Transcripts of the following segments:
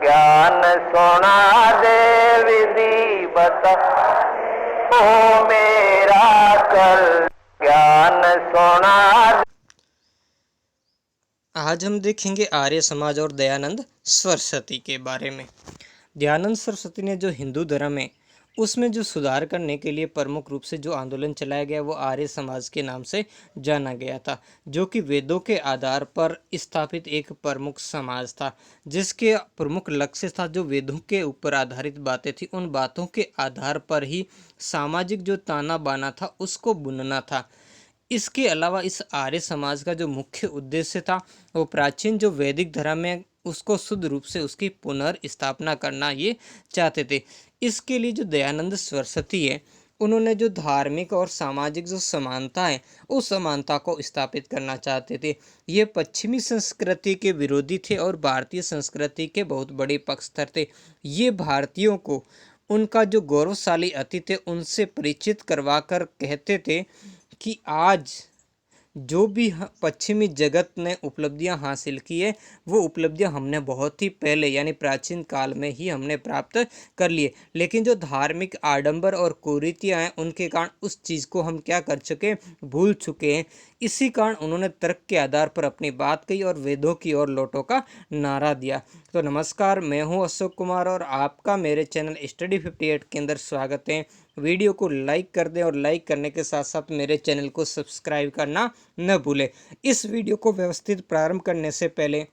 ज्ञान सोना दे विधि बता ओ मेरा कल ज्ञान सोना। आज हम देखेंगे आर्य समाज और दयानंद सरस्वती के बारे में। दयानंद सरस्वती ने जो हिंदू धर्म है उसमें जो सुधार करने के लिए प्रमुख रूप से जो आंदोलन चलाया गया वो आर्य समाज के नाम से जाना गया था, जो कि वेदों के आधार पर स्थापित एक प्रमुख समाज था, जिसके प्रमुख लक्ष्य था जो वेदों के ऊपर आधारित बातें थी उन बातों के आधार पर ही सामाजिक जो ताना बाना था उसको बुनना था। इसके अलावा इस आर्य समाज का जो मुख्य उद्देश्य था वो प्राचीन जो वैदिक धर्म है उसको शुद्ध रूप से उसकी पुनर्स्थापना करना ये चाहते थे। इसके लिए जो दयानंद सरस्वती है उन्होंने जो धार्मिक और सामाजिक जो समानता है उस समानता को स्थापित करना चाहते थे। ये पश्चिमी संस्कृति के विरोधी थे और भारतीय संस्कृति के बहुत बड़े पक्षधर थे। ये भारतीयों को उनका जो गौरवशाली अतीत है उनसे परिचित करवा कर कहते थे कि आज जो भी पश्चिमी जगत ने उपलब्धियां हासिल की है वो उपलब्धियां हमने बहुत ही पहले यानी प्राचीन काल में ही हमने प्राप्त कर लिए, लेकिन जो धार्मिक आडंबर और कुरीतियां हैं उनके कारण उस चीज़ को हम क्या कर चुके भूल चुके हैं। इसी कारण उन्होंने तर्क के आधार पर अपनी बात कही और वेदों की ओर लौटो का नारा दिया। तो नमस्कार, मैं हूं अशोक कुमार और आपका मेरे चैनल स्टडी 58 के अंदर स्वागत है। वीडियो को लाइक कर दें और लाइक करने के साथ साथ मेरे चैनल को सब्सक्राइब करना न भूलें। इस वीडियो को व्यवस्थित प्रारंभ करने से पहले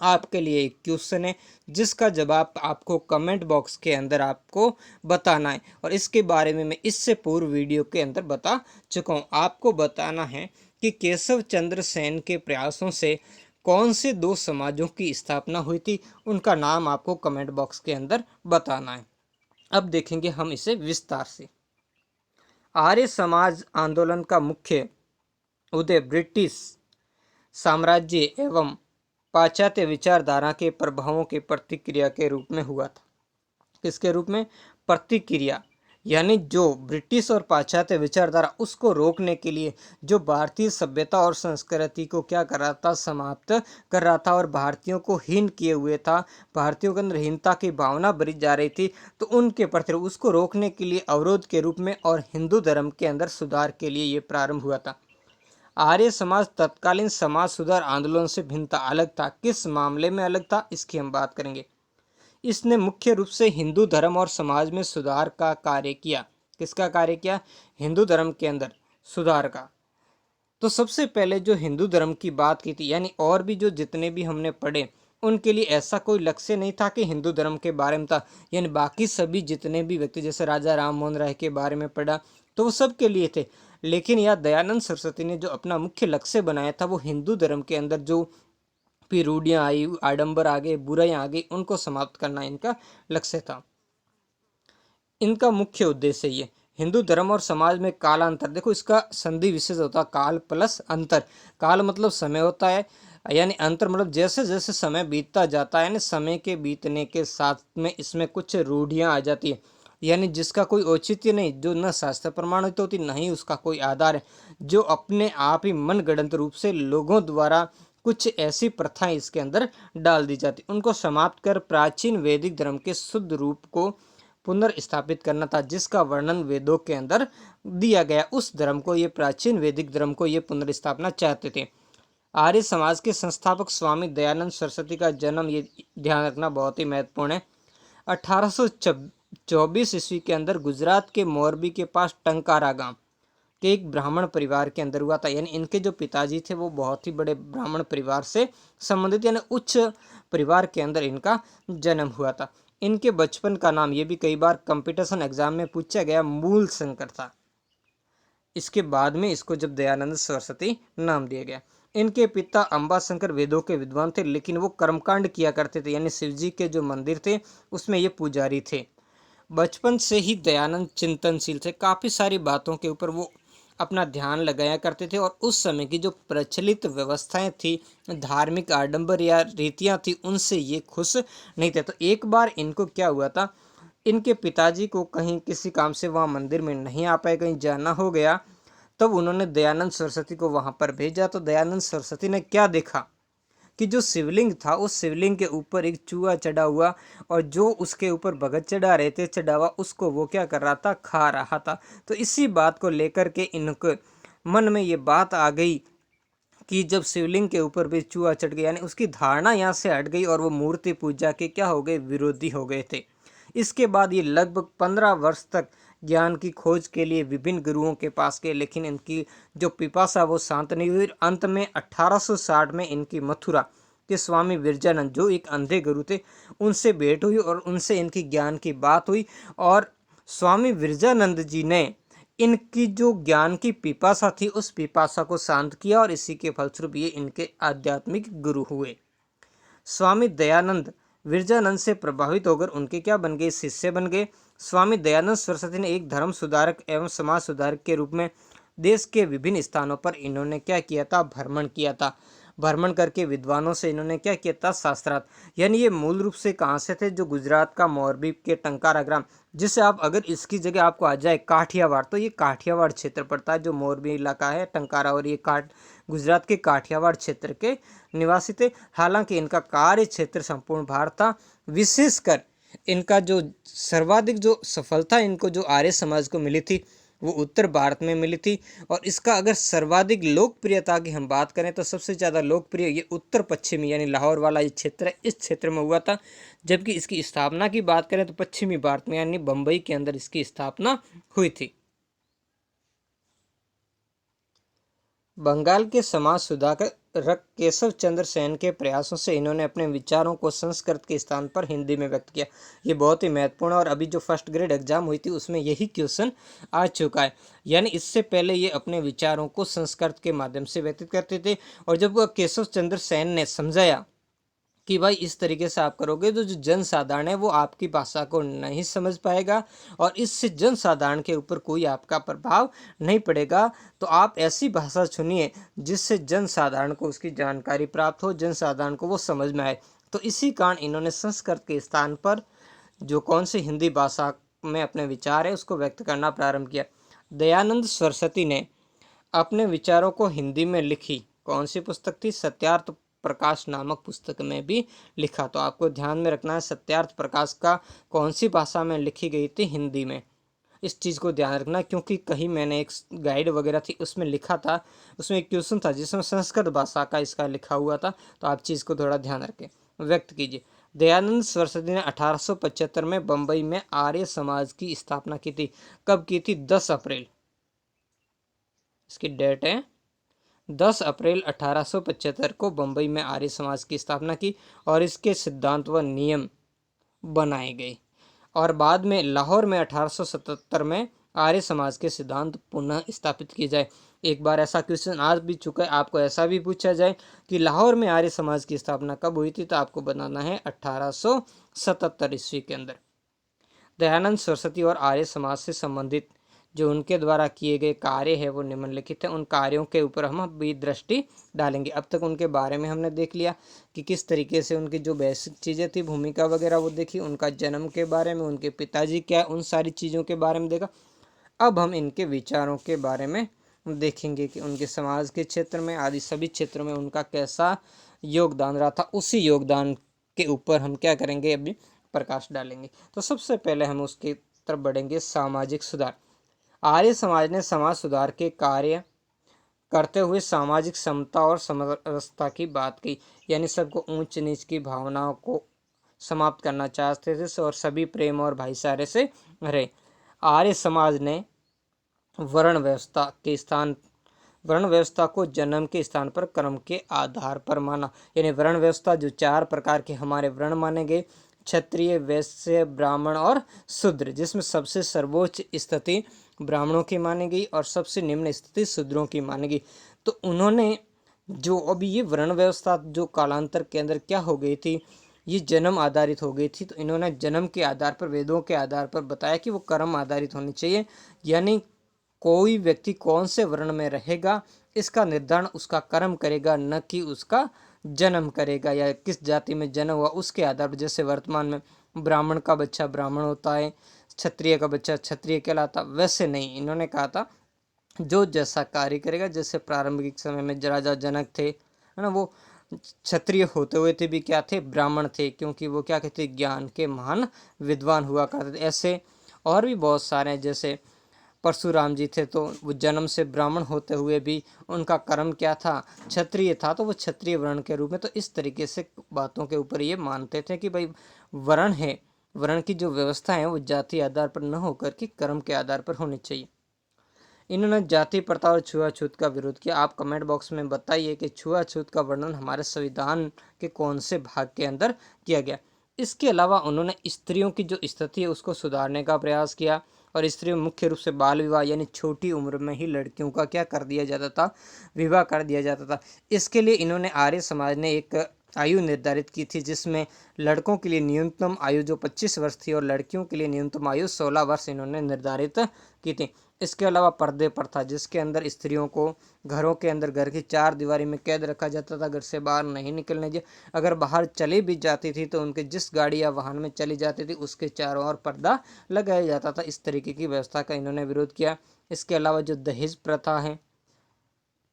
आपके लिए एक क्वेश्चन है जिसका जवाब आपको कमेंट बॉक्स के अंदर आपको बताना है, और इसके बारे में मैं इससे पूर्व वीडियो के अंदर बता चुका हूँ। आपको बताना है कि केशव चंद्र सेन के प्रयासों से कौन से दो समाजों की स्थापना हुई थी, उनका नाम आपको कमेंट बॉक्स के अंदर बताना है। अब देखेंगे हम इसे विस्तार से। आर्य समाज आंदोलन का मुख्य उदय ब्रिटिश साम्राज्य एवं पाश्चात्य विचारधारा के प्रभावों के प्रतिक्रिया के रूप में हुआ था। किसके रूप में? प्रतिक्रिया, यानी जो ब्रिटिश और पाश्चात्य विचारधारा उसको रोकने के लिए जो भारतीय सभ्यता और संस्कृति को क्या कर रहा था, समाप्त कर रहा था और भारतीयों को हीन किए हुए था, भारतीयों के अंदर हीनता की भावना भरी जा रही थी, तो उनके प्रति उसको रोकने के लिए अवरोध के रूप में और हिंदू धर्म के अंदर सुधार के लिए ये प्रारंभ हुआ था। आर्य समाज तत्कालीन समाज सुधार आंदोलन से भिन्न था, अलग था। किस मामले में अलग था इसकी हम बात करेंगे। इसने मुख्य रूप से हिंदू धर्म और समाज में सुधार का कार्य किया। किसका कार्य किया? हिंदू धर्म के अंदर सुधार का। तो सबसे पहले जो हिंदू धर्म की बात की थी, यानी और भी जो जितने भी हमने पढ़े उनके लिए ऐसा कोई लक्ष्य नहीं था कि हिंदू धर्म के बारे में था, यानी बाकी सभी जितने भी व्यक्ति जैसे राजा राम मोहन राय के बारे में पढ़ा तो वो सब के लिए थे, लेकिन यह दयानंद सरस्वती ने जो अपना मुख्य लक्ष्य बनाया था वो हिंदू धर्म के अंदर जो भी रूढ़ियाँ आई, आडंबर आ गए, बुराइयाँ आ गई, उनको समाप्त करना इनका लक्ष्य था। इनका मुख्य उद्देश्य ये हिंदू धर्म और समाज में कालांतर, देखो इसका संधि विशेष होता है काल प्लस अंतर। काल मतलब समय होता है, यानी अंतर मतलब जैसे जैसे समय बीतता जाता है, यानी समय के बीतने के साथ में इसमें कुछ रूढ़ियाँ आ जाती है, यानी जिसका कोई औचित्य नहीं, जो न शास्त्र प्रमाणित होती न ही उसका कोई आधार है, जो अपने आप ही मनगढ़ंत रूप से लोगों द्वारा कुछ ऐसी प्रथाएं इसके अंदर डाल दी जाती, उनको समाप्त कर प्राचीन वैदिक धर्म के शुद्ध रूप को पुनर्स्थापित करना था, जिसका वर्णन वेदों के अंदर दिया गया। उस धर्म को ये प्राचीन वैदिक धर्म को ये पुनर्स्थापना चाहते थे। आर्य समाज के संस्थापक स्वामी दयानंद सरस्वती का जन्म, ये ध्यान रखना बहुत ही महत्वपूर्ण है, 1824 ईस्वी के अंदर गुजरात के मोरबी के पास टंकारा गांव के एक ब्राह्मण परिवार के अंदर हुआ था। यानी इनके जो पिताजी थे वो बहुत ही बड़े ब्राह्मण परिवार से संबंधित यानी उच्च परिवार के अंदर इनका जन्म हुआ था। इनके बचपन का नाम, ये भी कई बार कंपटीशन एग्जाम में पूछा गया, मूल शंकर था। इसके बाद में इसको जब दयानंद सरस्वती नाम दिया गया। इनके पिता अंबाशंकर वेदों के विद्वान थे, लेकिन वो कर्मकांड किया करते थे, यानी शिवजी के जो मंदिर थे उसमें ये पुजारी थे। बचपन से ही दयानंद चिंतनशील थे, काफ़ी सारी बातों के ऊपर वो अपना ध्यान लगाया करते थे, और उस समय की जो प्रचलित व्यवस्थाएं थी, धार्मिक आडंबर या रीतियां थी, उनसे ये खुश नहीं थे। तो एक बार इनको क्या हुआ था, इनके पिताजी को कहीं किसी काम से वहाँ मंदिर में नहीं आ पाए, कहीं जाना हो गया, तब उन्होंने दयानंद सरस्वती को वहाँ पर भेजा। तो दयानंद सरस्वती ने क्या देखा कि जो शिवलिंग था उस शिवलिंग के ऊपर एक चूहा चढ़ा हुआ, और जो उसके ऊपर भगत चढ़ा रहे थे चढ़ा हुआ, उसको वो क्या कर रहा था, खा रहा था। तो इसी बात को लेकर के इनके मन में ये बात आ गई कि जब शिवलिंग के ऊपर भी चूहा चढ़ गया, यानी उसकी धारणा यहाँ से हट गई और वो मूर्ति पूजा के क्या हो गए, विरोधी हो गए थे। इसके बाद ये लगभग 15 वर्ष तक ज्ञान की खोज के लिए विभिन्न गुरुओं के पास गए, लेकिन इनकी जो पिपासा वो शांत नहीं हुई। अंत में 1860 में इनकी मथुरा के स्वामी विरजानंद, जो एक अंधे गुरु थे, उनसे भेंट हुई और उनसे इनकी ज्ञान की बात हुई, और स्वामी विरजानंद जी ने इनकी जो ज्ञान की पिपासा थी उस पिपासा को शांत किया, और इसी के फलस्वरूप ये इनके आध्यात्मिक गुरु हुए। स्वामी दयानंद विरजानंद से प्रभावित होकर उनके क्या बन गए, शिष्य बन गए। स्वामी दयानंद सरस्वती ने एक धर्म सुधारक एवं समाज सुधारक के रूप में देश के विभिन्न स्थानों पर इन्होंने क्या किया था, भ्रमण किया था। भ्रमण करके विद्वानों से इन्होंने क्या किया था, शास्त्रार्थ। यानी ये मूल रूप से कहाँ से थे, जो गुजरात का मोरबी के टंकारा ग्राम, जिसे आप अगर इसकी जगह आपको आ जाए काठियावाड़, तो ये काठियावाड़ क्षेत्र पड़ता है, जो मोरबी इलाका है टंकारा, और ये गुजरात के काठियावाड़ क्षेत्र के निवासी थे। हालांकि इनका कार्य क्षेत्र संपूर्ण भारत था। विशेषकर इनका जो सर्वाधिक जो सफलता इनको जो आर्य समाज को मिली थी वो उत्तर भारत में मिली थी। और इसका अगर सर्वाधिक लोकप्रियता की हम बात करें तो सबसे ज़्यादा लोकप्रिय ये उत्तर पश्चिमी यानी लाहौर वाला ये क्षेत्र है, इस क्षेत्र में हुआ था। जबकि इसकी स्थापना की बात करें तो पश्चिमी भारत में यानी बम्बई के अंदर इसकी स्थापना हुई थी। बंगाल के समाज सुधारक केशव चंद्र सेन के प्रयासों से इन्होंने अपने विचारों को संस्कृत के स्थान पर हिंदी में व्यक्त किया। ये बहुत ही महत्वपूर्ण है, और अभी जो फर्स्ट ग्रेड एग्जाम हुई थी उसमें यही क्वेश्चन आ चुका है। यानी इससे पहले ये अपने विचारों को संस्कृत के माध्यम से व्यक्त करते थे, और जब केशव चंद्र सेन ने समझाया कि भाई इस तरीके से आप करोगे तो जो जन साधारण है वो आपकी भाषा को नहीं समझ पाएगा, और इससे जन साधारण के ऊपर कोई आपका प्रभाव नहीं पड़ेगा, तो आप ऐसी भाषा चुनिए जिससे जन साधारण को उसकी जानकारी प्राप्त हो, जन साधारण को वो समझ में आए। तो इसी कारण इन्होंने संस्कृत के स्थान पर जो कौन सी हिंदी भाषा में अपने विचार है उसको व्यक्त करना प्रारंभ किया। दयानंद सरस्वती ने अपने विचारों को हिंदी में लिखी कौन सी पुस्तक थी, सत्यार्थ प्रकाश नामक पुस्तक में भी लिखा। तो आपको ध्यान में रखना है सत्यार्थ प्रकाश का कौन सी भाषा में लिखी गई थी, हिंदी में। इस चीज़ को ध्यान रखना, क्योंकि कहीं मैंने एक गाइड वगैरह थी उसमें लिखा था, उसमें एक क्वेश्चन था जिसमें संस्कृत भाषा का इसका लिखा हुआ था। तो आप चीज़ को थोड़ा ध्यान रखें, व्यक्त कीजिए। दयानंद सरस्वती ने 1875 में बम्बई में आर्य समाज की स्थापना की थी। कब की थी, 10 अप्रैल, इसकी डेट है 10 अप्रैल 1875 को बम्बई में आर्य समाज की स्थापना की, और इसके सिद्धांत व नियम बनाए गए। और बाद में लाहौर में 1877 में आर्य समाज के सिद्धांत पुनः स्थापित किए जाए। एक बार ऐसा क्वेश्चन आज भी चुका है, आपको ऐसा भी पूछा जाए कि लाहौर में आर्य समाज की स्थापना कब हुई थी, तो आपको बताना है 1877 ईस्वी के अंदर। दयानंद सरस्वती और आर्य समाज से संबंधित जो उनके द्वारा किए गए कार्य है वो निम्नलिखित हैं। उन कार्यों के ऊपर हम भी दृष्टि डालेंगे। अब तक उनके बारे में हमने देख लिया कि किस तरीके से उनकी जो बेसिक चीज़ें थी, भूमिका वगैरह वो देखी, उनका जन्म के बारे में, उनके पिताजी क्या है, उन सारी चीज़ों के बारे में देखा। अब हम इनके विचारों के बारे में देखेंगे कि उनके समाज के क्षेत्र में आदि सभी क्षेत्रों में उनका कैसा योगदान रहा था। उसी योगदान के ऊपर हम क्या करेंगे, अभी प्रकाश डालेंगे। तो सबसे पहले हम उसकी तरफ बढ़ेंगे, सामाजिक सुधार। आर्य समाज ने समाज सुधार के कार्य करते हुए सामाजिक समता और समरसता की बात की, यानी सबको ऊंच नीच की भावनाओं को समाप्त करना चाहते थे और सभी प्रेम और भाईचारे से रहे। आर्य समाज ने वर्ण व्यवस्था को जन्म के स्थान पर कर्म के आधार पर माना। यानी वर्ण व्यवस्था जो 4 प्रकार के हमारे वर्ण माने गए, क्षत्रिय, वैश्य, ब्राह्मण और शूद्र, जिसमें सबसे सर्वोच्च स्थिति ब्राह्मणों की मानी गई और सबसे निम्न स्थिति शूद्रों की मानी गई। तो उन्होंने जो अभी ये वर्ण व्यवस्था जो कालांतर के अंदर क्या हो गई थी, ये जन्म आधारित हो गई थी। तो इन्होंने जन्म के आधार पर, वेदों के आधार पर बताया कि वो कर्म आधारित होनी चाहिए। यानी कोई व्यक्ति कौन से वर्ण में रहेगा इसका निर्धारण उसका कर्म करेगा, न कि उसका जन्म करेगा या किस जाति में जन्म हुआ उसके आधार पर। जैसे वर्तमान में ब्राह्मण का बच्चा ब्राह्मण होता है, क्षत्रिय का बच्चा क्षत्रिय कहलाता, वैसे नहीं। इन्होंने कहा था जो जैसा कार्य करेगा, जैसे प्रारंभिक समय में राजा जनक थे, है ना, वो क्षत्रिय होते हुए थे भी क्या थे, ब्राह्मण थे, क्योंकि वो क्या कहते ज्ञान के महान विद्वान हुआ करते थे। ऐसे और भी बहुत सारे हैं, जैसे परशुराम जी थे, तो वो जन्म से ब्राह्मण होते हुए भी उनका कर्म क्या था, क्षत्रिय था, तो वो क्षत्रिय वर्ण के रूप में, तो इस तरीके से बातों के ऊपर ये मानते थे कि भाई वर्ण है, वर्ण की जो व्यवस्था है वो जाति आधार पर न होकर के कर्म के आधार पर होनी चाहिए। इन्होंने जाति प्रथा और छुआछूत का विरोध किया। आप कमेंट बॉक्स में बताइए कि छुआछूत का वर्णन हमारे संविधान के कौन से भाग के अंदर किया गया। इसके अलावा उन्होंने स्त्रियों की जो स्थिति है उसको सुधारने का प्रयास किया, और स्त्रियों मुख्य रूप से बाल विवाह यानी छोटी उम्र में ही लड़कियों का क्या कर दिया जाता था, विवाह कर दिया जाता था। इसके लिए इन्होंने आर्य समाज ने एक आयु निर्धारित की थी, जिसमें लड़कों के लिए न्यूनतम आयु जो 25 वर्ष थी और लड़कियों के लिए न्यूनतम आयु 16 वर्ष इन्होंने निर्धारित की थी। इसके अलावा पर्दे प्रथा, जिसके अंदर स्त्रियों को घरों के अंदर घर की 4 दीवारी में कैद रखा जाता था, घर से बाहर नहीं निकलने दिया। अगर बाहर चली भी जाती थी तो उनके जिस गाड़ी या वाहन में चली जाती थी उसके चारों ओर पर्दा लगाया जाता था। इस तरीके की व्यवस्था का इन्होंने विरोध किया। इसके अलावा जो दहेज प्रथा है,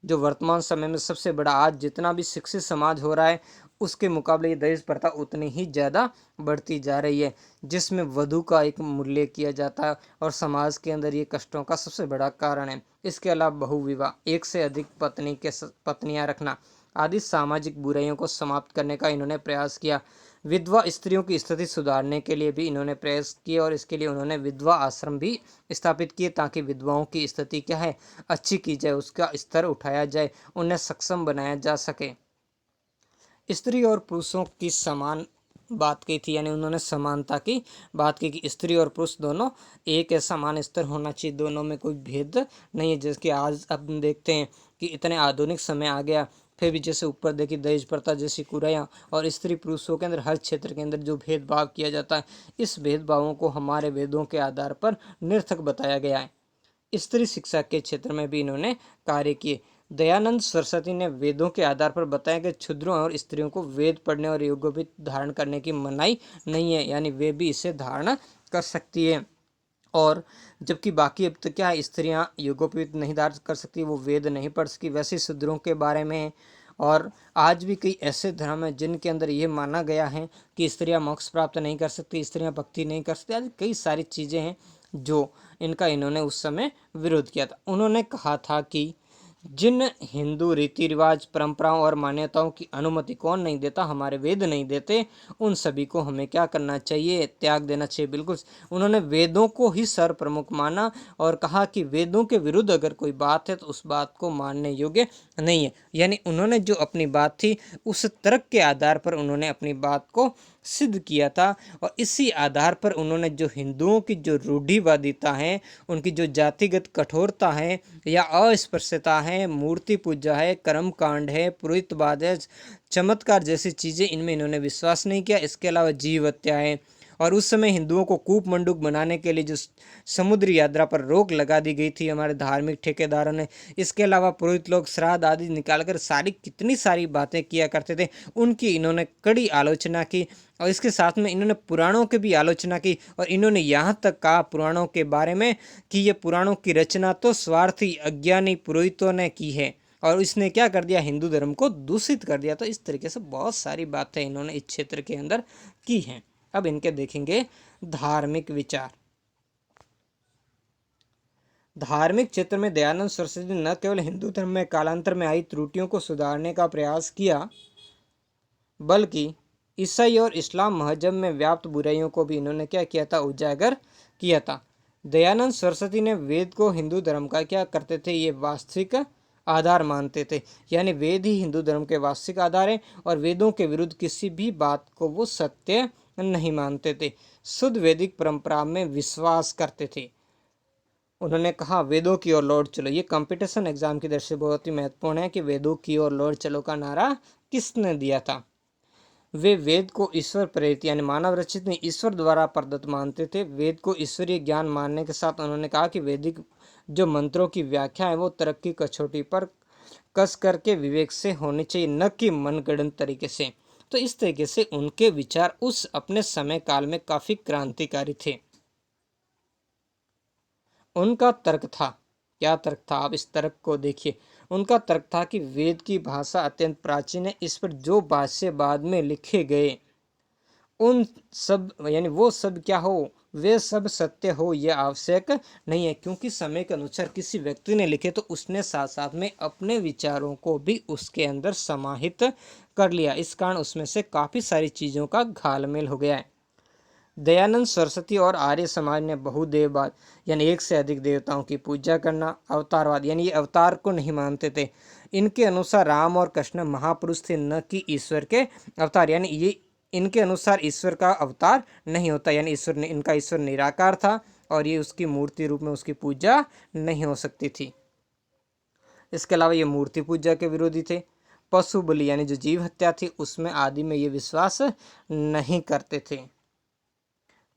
जो वर्तमान समय में सबसे बड़ा, आज जितना भी शिक्षित समाज हो रहा है उसके मुकाबले ये दहेज प्रथा उतनी ही ज़्यादा बढ़ती जा रही है, जिसमें वधू का एक मूल्य किया जाता है और समाज के अंदर ये कष्टों का सबसे बड़ा कारण है। इसके अलावा बहुविवाह, एक से अधिक पत्नियां रखना आदि सामाजिक बुराइयों को समाप्त करने का इन्होंने प्रयास किया। विधवा स्त्रियों की स्थिति सुधारने के लिए भी इन्होंने प्रयास किए, और इसके लिए उन्होंने विधवा आश्रम भी स्थापित किए, ताकि विधवाओं की स्थिति क्या है, अच्छी की जाए, उसका स्तर उठाया जाए, उन्हें सक्षम बनाया जा सके। स्त्री और पुरुषों की समान बात की थी, यानी उन्होंने समानता की बात की कि स्त्री और पुरुष दोनों एक समान स्तर होना चाहिए, दोनों में कोई भेद नहीं है। जैसे कि आज अब हम देखते हैं कि इतने आधुनिक समय आ गया, फिर भी जैसे ऊपर देखिए दहेज प्रथा जैसी कुरायाँ, और स्त्री पुरुषों के अंदर हर क्षेत्र के अंदर जो भेदभाव किया जाता है, इस भेदभावों को हमारे वेदों के आधार पर निरर्थक बताया गया है। स्त्री शिक्षा के क्षेत्र में भी इन्होंने कार्य किए। दयानंद सरस्वती ने वेदों के आधार पर बताया कि क्षुद्रों और स्त्रियों को वेद पढ़ने और यज्ञोपवीत धारण करने की मनाही नहीं है, यानी वे भी इसे धारण कर सकती है। और जबकि बाकी अब तो क्या है, स्त्रियां यज्ञोपवीत नहीं धारण कर सकती, वो वेद नहीं पढ़ सकती, वैसे शूद्रों के बारे में। और आज भी कई ऐसे धर्म हैं जिनके अंदर ये माना गया है कि स्त्रियां मोक्ष प्राप्त नहीं कर सकती, स्त्रियां भक्ति नहीं कर सकती, आज कई सारी चीज़ें हैं जो इनका इन्होंने उस समय विरोध किया था। उन्होंने कहा था कि जिन हिंदू रीति रिवाज, परंपराओं और मान्यताओं की अनुमति कौन नहीं देता, हमारे वेद नहीं देते, उन सभी को हमें क्या करना चाहिए, त्याग देना चाहिए। बिल्कुल उन्होंने वेदों को ही सर्व प्रमुख माना और कहा कि वेदों के विरुद्ध अगर कोई बात है तो उस बात को मानने योग्य नहीं है। यानी उन्होंने जो अपनी बात थी उस तर्क के आधार पर उन्होंने अपनी बात को सिद्ध किया था, और इसी आधार पर उन्होंने जो हिंदुओं की जो रूढ़िवादिता है, उनकी जो जातिगत कठोरता है या अस्पृश्यता है, मूर्ति पूजा है, कर्मकांड है, पुरोहितवाद है, चमत्कार जैसी चीज़ें, इनमें इन्होंने विश्वास नहीं किया। इसके अलावा जीव हत्या है, और उस समय हिंदुओं को कूप मंडूक बनाने के लिए जो समुद्री यात्रा पर रोक लगा दी गई थी हमारे धार्मिक ठेकेदारों ने। इसके अलावा पुरोहित लोग श्राद्ध आदि निकालकर कितनी सारी बातें किया करते थे, उनकी इन्होंने कड़ी आलोचना की। और इसके साथ में इन्होंने पुराणों की भी आलोचना की, और इन्होंने यहाँ तक कहा पुराणों के बारे में कि ये पुराणों की रचना तो स्वार्थी अज्ञानी पुरोहितों ने की है, और इसने क्या कर दिया, हिंदू धर्म को दूषित कर दिया। तो इस तरीके से बहुत सारी बातें इन्होंने इस क्षेत्र के अंदर की हैं। अब इनके देखेंगे धार्मिक विचार। धार्मिक क्षेत्र में दयानंद सरस्वती ने न केवल हिंदू धर्म में कालांतर में आई त्रुटियों को सुधारने का प्रयास किया, बल्कि ईसाई और इस्लाम मजहब में व्याप्त बुराइयों को भी इन्होंने क्या किया था, उजागर किया था। दयानंद सरस्वती ने वेद को हिंदू धर्म का क्या करते थे, ये वास्तविक आधार मानते थे, यानी वेद ही हिंदू धर्म के वास्तविक आधार है, और वेदों के विरुद्ध किसी भी बात को वो सत्य नहीं मानते थे। शुद्ध वैदिक परंपरा में विश्वास करते थे। उन्होंने कहा वेदों की ओर लौट चलो। ये कंपटीशन एग्जाम की दृष्टि से बहुत ही महत्वपूर्ण है कि वेदों की ओर लौट चलो का नारा किसने दिया था। वे वेद को ईश्वर प्रेरित यानी मानव रचित नहीं, ईश्वर द्वारा प्रदत्त मानते थे। वेद को ईश्वरीय ज्ञान मानने के साथ उन्होंने कहा कि वैदिक जो मंत्रों की व्याख्या है वो तरक्की कसौटी पर कस करके विवेक से होनी चाहिए, न कि मनगढ़ंत तरीके से। तो इस तरीके से उनके विचार उस अपने समय काल में काफी क्रांतिकारी थे। उनका तर्क था, क्या तर्क था, आप इस तर्क को देखिए। उनका तर्क था कि वेद की भाषा अत्यंत प्राचीन है, इस पर जो भाष्य बाद में लिखे गए उन सब यानी वो सब क्या हो, वे सब सत्य हो, यह आवश्यक नहीं है, क्योंकि समय के अनुसार किसी व्यक्ति ने लिखे तो उसने साथ साथ में अपने विचारों को भी उसके अंदर समाहित कर लिया। इस कारण उसमें से काफ़ी सारी चीज़ों का घालमेल हो गया है। दयानंद सरस्वती और आर्य समाज ने बहुदेववाद यानी एक से अधिक देवताओं की पूजा करना, अवतारवाद यानी ये अवतार को नहीं मानते थे। इनके अनुसार राम और कृष्ण महापुरुष थे, न कि ईश्वर के अवतार, यानी ये इनके अनुसार ईश्वर का अवतार नहीं होता, यानी ईश्वर ने इनका ईश्वर निराकार था और ये उसकी मूर्ति रूप में उसकी पूजा नहीं हो सकती थी। इसके अलावा ये मूर्ति पूजा के विरोधी थे। पशु बलि यानी जो जीव हत्या थी उसमें आदि में ये विश्वास नहीं करते थे।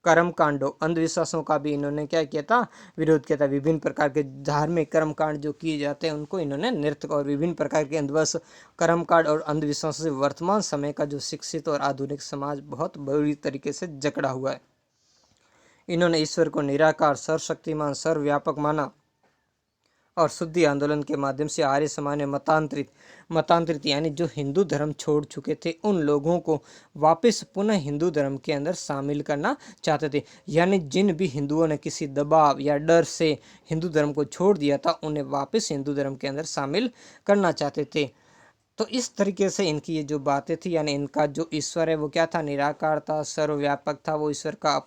कर्म कांडों अंधविश्वासों का भी इन्होंने क्या किया था, विरोध किया था। विभिन्न प्रकार के धार्मिक कर्म कांड जो किए जाते हैं उनको इन्होंने नृत्य और विभिन्न प्रकार के अंधविश्वास कर्म कांड और अंधविश्वासों से वर्तमान समय का जो शिक्षित और आधुनिक समाज बहुत बुरी तरीके से जकड़ा हुआ है। इन्होंने ईश्वर को निराकार, सर्वशक्तिमान, सर्वव्यापक माना और शुद्धि आंदोलन के माध्यम से आर्य समाज ने मतांतरित यानी जो हिंदू धर्म छोड़ चुके थे उन लोगों को वापस पुनः हिंदू धर्म के अंदर शामिल करना चाहते थे। यानी जिन भी हिंदुओं ने किसी दबाव या डर से हिंदू धर्म को छोड़ दिया था उन्हें वापस हिंदू धर्म के अंदर शामिल करना चाहते थे। तो इस तरीके से इनकी ये जो बातें थी, यानी इनका जो ईश्वर है वो क्या था, निराकार था, सर्वव्यापक था, वो ईश्वर का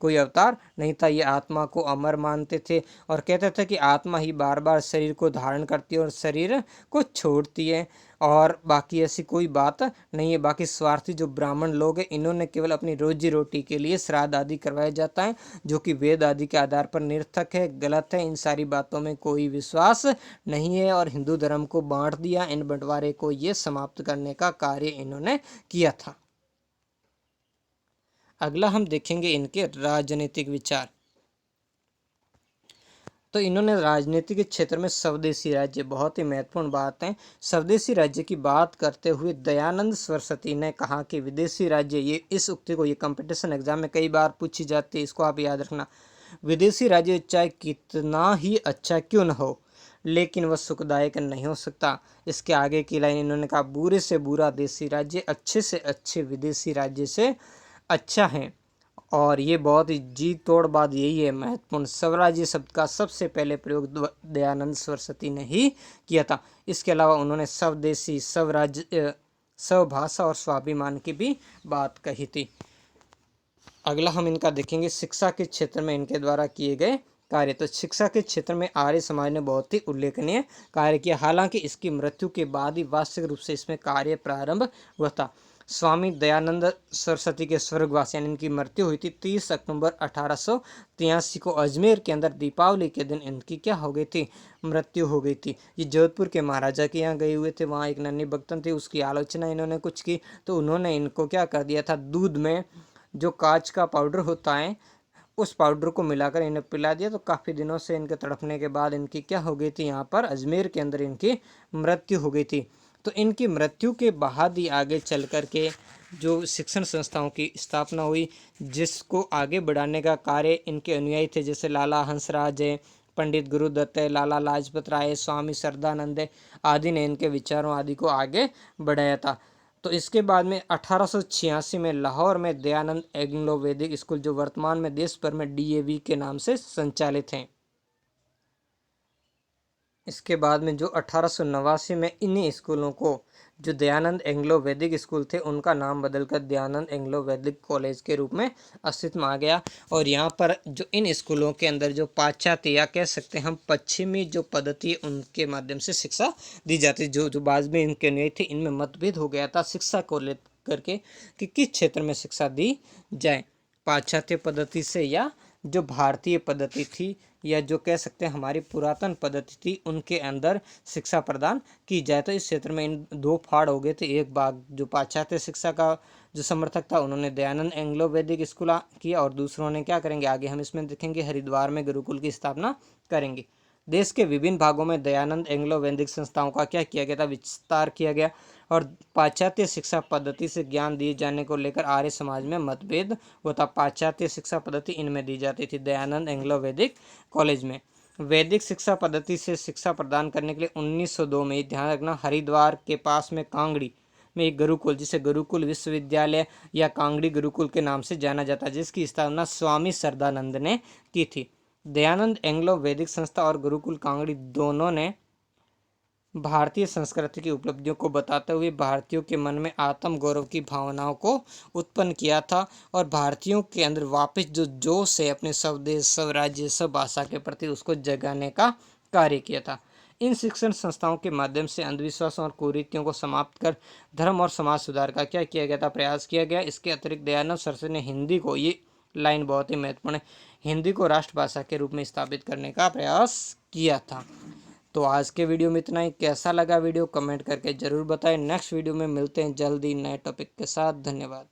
कोई अवतार नहीं था। ये आत्मा को अमर मानते थे और कहते थे कि आत्मा ही बार बार शरीर को धारण करती है और शरीर को छोड़ती है और बाकी ऐसी कोई बात नहीं है। बाकी स्वार्थी जो ब्राह्मण लोग हैं इन्होंने केवल अपनी रोजी रोटी के लिए श्राद्ध आदि करवाया जाता है, जो कि वेद आदि के आधार पर निरर्थक है, गलत है। इन सारी बातों में कोई विश्वास नहीं है और हिंदू धर्म को बांट दिया। इन बंटवारे को ये समाप्त करने का कार्य इन्होंने किया था। अगला हम देखेंगे इनके राजनीतिक विचार। तो इन्होंने राजनीति के क्षेत्र में स्वदेशी राज्य, बहुत ही महत्वपूर्ण बात है। स्वदेशी राज्य की बात करते हुए दयानंद सरस्वती ने कहा कि विदेशी राज्य, ये इस उक्ति को ये कंपटीशन एग्जाम में कई बार पूछी जाती है, इसको आप याद रखना। विदेशी राज्य चाहे कितना ही अच्छा क्यों न हो लेकिन वह सुखदायक नहीं हो सकता। इसके आगे की लाइन इन्होंने कहा, बुरे से बुरा देशी राज्य अच्छे से अच्छे विदेशी राज्य से अच्छा है। और ये बहुत ही जी तोड़ बात यही है महत्वपूर्ण, स्वराज्य शब्द का सबसे पहले प्रयोग दयानंद सरस्वती ने ही किया था। इसके अलावा उन्होंने स्वदेशी, स्वराज्य, स्वभाषा और स्वाभिमान की भी बात कही थी। अगला हम इनका देखेंगे शिक्षा के क्षेत्र में इनके द्वारा किए गए कार्य। तो शिक्षा के क्षेत्र में आर्य समाज ने बहुत ही उल्लेखनीय कार्य किया। हालांकि इसकी मृत्यु के बाद ही वास्तविक रूप से इसमें कार्य प्रारंभ हुआ था। स्वामी दयानंद सरस्वती के स्वर्गवास यानी इनकी मृत्यु हुई थी 30 अक्टूबर 1883 को अजमेर के अंदर। दीपावली के दिन इनकी क्या हो गई थी, मृत्यु हो गई थी। ये जोधपुर के महाराजा के यहाँ गए हुए थे, वहाँ एक नन्ही भक्तन थी, उसकी आलोचना इन्होंने कुछ की तो उन्होंने इनको क्या कर दिया था, दूध में जो कांच का पाउडर होता है उस पाउडर को मिलाकर इन्हें पिला दिया। तो काफ़ी दिनों से इनके तड़पने के बाद इनकी क्या हो गई थी, यहाँ पर अजमेर के अंदर इनकी मृत्यु हो गई थी। तो इनकी मृत्यु के बाद ही आगे चल कर के जो शिक्षण संस्थाओं की स्थापना हुई जिसको आगे बढ़ाने का कार्य इनके अनुयायी थे, जैसे लाला हंसराज है, पंडित गुरुदत्त है, लाला लाजपत राय, स्वामी श्रद्धानंद आदि ने इनके विचारों आदि को आगे बढ़ाया था। तो इसके बाद में 1886 में लाहौर में दयानंद एंग्लो वैदिक स्कूल, जो वर्तमान में देश भर में DAV के नाम से संचालित हैं। इसके बाद में जो 1889 में इन्हीं स्कूलों को, जो दयानंद एंग्लो वैदिक स्कूल थे, उनका नाम बदलकर दयानंद एंग्लो वैदिक कॉलेज के रूप में अस्तित्व में आ गया। और यहाँ पर जो इन स्कूलों के अंदर जो पाश्चात्य या कह सकते हैं हम पश्चिमी जो पद्धति है उनके माध्यम से शिक्षा दी जाती। जो बाद में इनके नहीं थे, इनमें मतभेद हो गया था शिक्षा को लेकर के कि किस क्षेत्र में शिक्षा दी जाए, पाश्चात्य पद्धति से या जो भारतीय पद्धति थी या जो कह सकते हैं हमारी पुरातन पद्धति थी उनके अंदर शिक्षा प्रदान की जाए। तो इस क्षेत्र में इन दो फाड़ हो गए थे। एक भाग जो पाश्चात्य शिक्षा का जो समर्थक था उन्होंने दयानंद एंग्लो वैदिक स्कूल किया और दूसरों ने क्या करेंगे, आगे हम इसमें देखेंगे, हरिद्वार में गुरुकुल की स्थापना करेंगे। देश के विभिन्न भागों में दयानंद एंग्लो वैदिक संस्थाओं का क्या किया गया था, विस्तार किया गया और पाश्चात्य शिक्षा पद्धति से ज्ञान दिए जाने को लेकर आर्य समाज में मतभेद होता। पाश्चात्य शिक्षा पद्धति इनमें दी जाती थी दयानंद एंग्लो वैदिक कॉलेज में। वैदिक शिक्षा पद्धति से शिक्षा प्रदान करने के लिए 1902 में, ध्यान रखना, हरिद्वार के पास में कांगड़ी में एक गुरुकुल, जिसे गुरुकुल विश्वविद्यालय या कांगड़ी गुरुकुल के नाम से जाना जाता है, जिसकी स्थापना स्वामी श्रद्धानंद ने की थी। दयानंद एंग्लो वैदिक संस्था और गुरुकुल कांगड़ी दोनों ने भारतीय संस्कृति की उपलब्धियों को बताते हुए भारतीयों के मन में आत्म गौरव की भावनाओं को उत्पन्न किया था और भारतीयों के अंदर वापस जो जोश है अपने स्वदेश, स्वराज्य, स्वभाषा के प्रति, उसको जगाने का कार्य किया था। इन शिक्षण संस्थाओं के माध्यम से अंधविश्वासों और कुरीतियों को समाप्त कर धर्म और समाज सुधार का क्या किया गया था, प्रयास किया गया। इसके अतिरिक्त दयानंद सरस्वती ने हिंदी को, ये लाइन बहुत ही महत्वपूर्ण है, हिंदी को राष्ट्रभाषा के रूप में स्थापित करने का प्रयास किया था। तो आज के वीडियो में इतना ही। कैसा लगा वीडियो कमेंट करके ज़रूर बताएं। नेक्स्ट वीडियो में मिलते हैं जल्दी नए टॉपिक के साथ। धन्यवाद।